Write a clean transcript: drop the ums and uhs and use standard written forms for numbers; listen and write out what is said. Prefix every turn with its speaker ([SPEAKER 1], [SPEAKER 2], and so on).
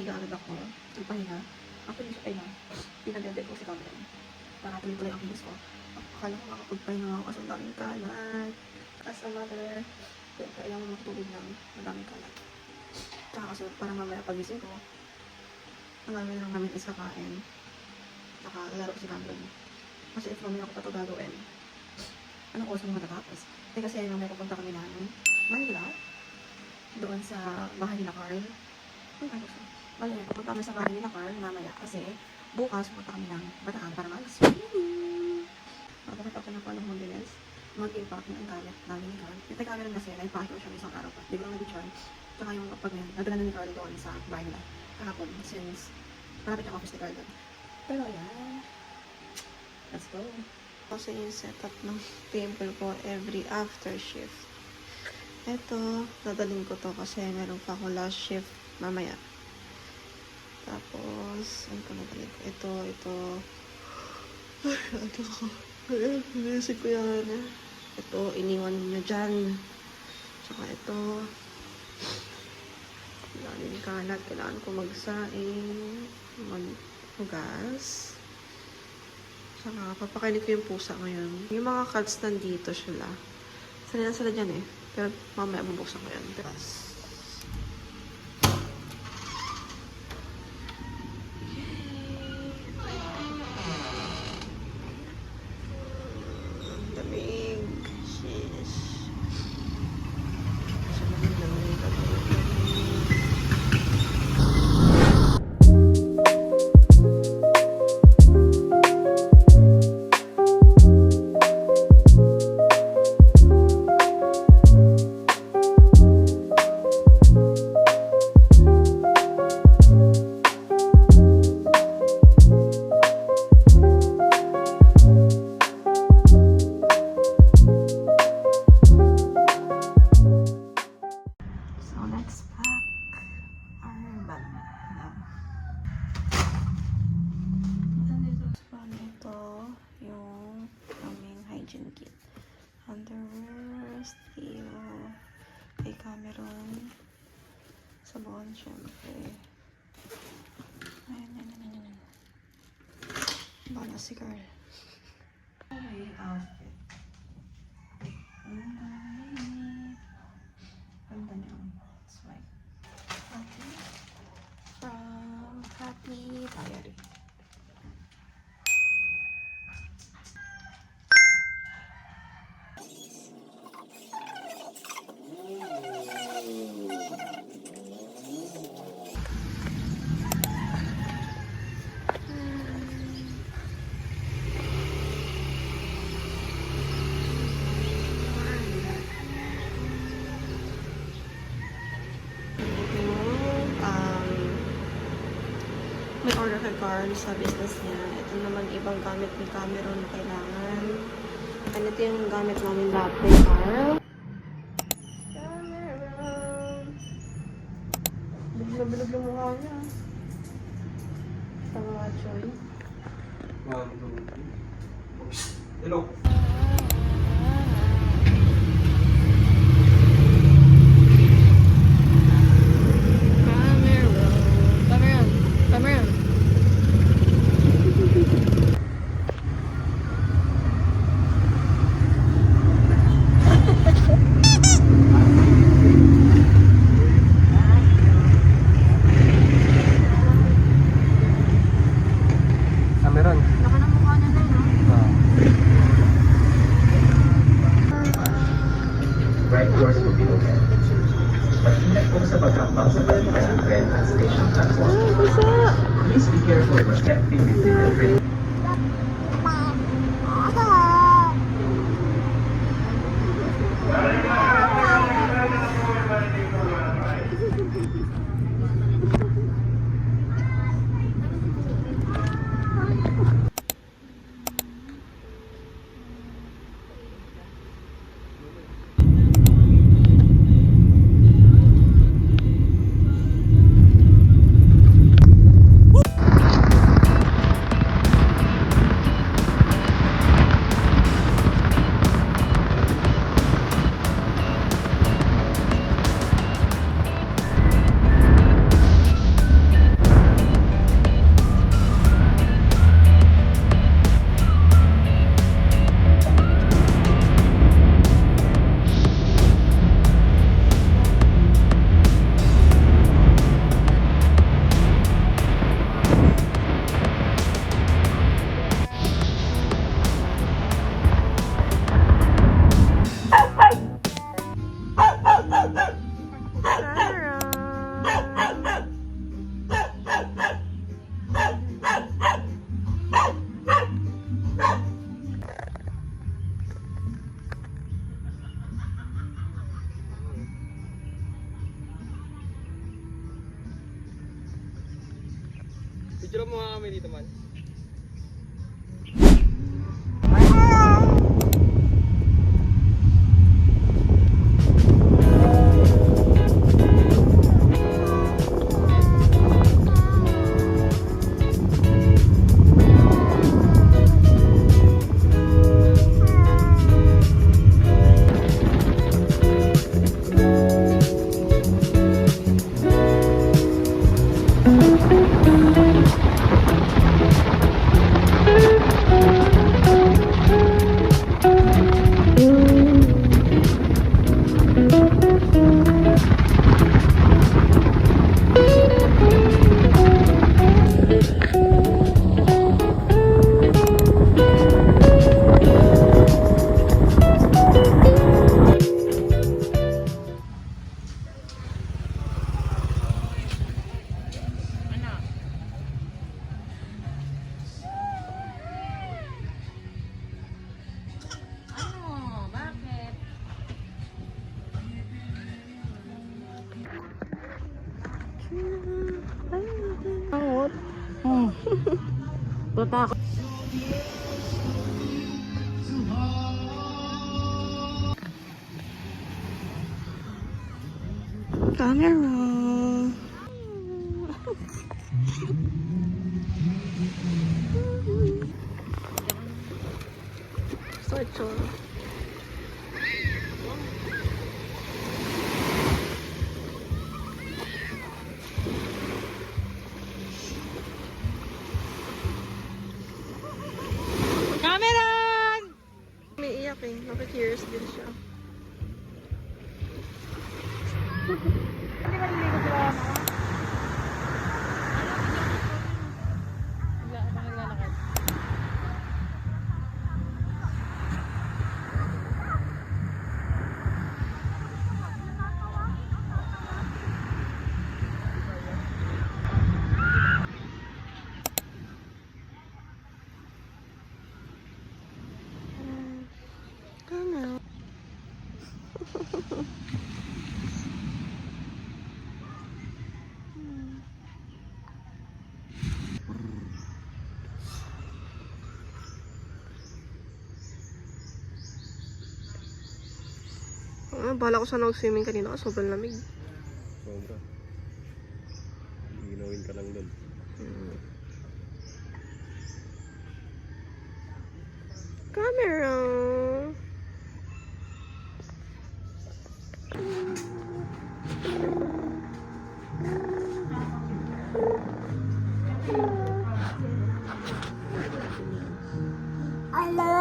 [SPEAKER 1] nahiga agad ako. Nagpahinga. Actually, siya pahinga. Pinagdadek ko si Cameron. Para tuloy-tuloy ang kilos ko. Akala ko makapagpahinga ako kasi ang daming kalat. As a mother, kailangan mo matutulog ng madaming kalat. Tsaka kasi parang mamaya pagising ko, ang gagawin lang namin is kakain. Tsaka lalaro si Cameron. Kasi if mamaya ko pa ito gagawin, anong oras mo matatapos? Kasi mamaya pupunta kami ng Manila. Doon sa bahay ni Carl. Pupunta kami sa bahay ni Carl mamaya kasi bukas pupunta kami ng Bataan para mag-swimming. Pagkakita ko na po ng Mondelez, mag-impact ng galit namin ni Carl. Yung taga na kasi, na-impact ko siya isang araw pa. Biglang nag-charge. Tsaka yung kapag ngayon, nadala na ni Carl doon sa bahay nila. Kahapon, since malapit yung office ni Carl doon. Pero ayan, let's go. Kasi yung setup ng table ko every after shift. Ito, dadalhin ko to kasi meron pa ako last shift mamaya. Tapos, ano pa nadalhin ko? Ito. Ay, inisip ko yan. Ito, iniwan nyo dyan. Tsaka ito. Kailangan kalat. Kailangan ko magsaing. Maghugas. Tsaka, papakainit ko yung pusa ngayon. Yung mga cats nandito sila. Sanay na sila dyan eh. Pero mamaya bubuksan ko yan. Tapos, damig. Sheesh. Underwear, steel, kay Cameron, sabon, syempre. Ayan. Bala si Carl. Okay, outfit. Ganda niya. That's right. Happy from Happy Diary. May order kay Carl sa business niya. Ito naman ibang gamit ni Cameron na kailangan. And ito yung gamit namin lahat kay Carl. Cameron! Bilog yung mukha niya. Tama, Choy.
[SPEAKER 2] Hello. Right doors will be open. Mag-ingat po sa pagkakbang sa pagitan ng train at station platform. Please be careful when stepping between the train.
[SPEAKER 3] Picture mo nga kami dito man.
[SPEAKER 4] Ano? Bakit?
[SPEAKER 1] Pangot.
[SPEAKER 4] Tatakot.
[SPEAKER 1] Camera. So chill.
[SPEAKER 4] Cameron!
[SPEAKER 1] May iyak eh. Nakikurious din siya. Camera. Bala ko sana mag-swimming kanina kasi sobrang lamig.
[SPEAKER 3] Sobra. Ginawin ka lang doon.
[SPEAKER 1] Camera.
[SPEAKER 5] I love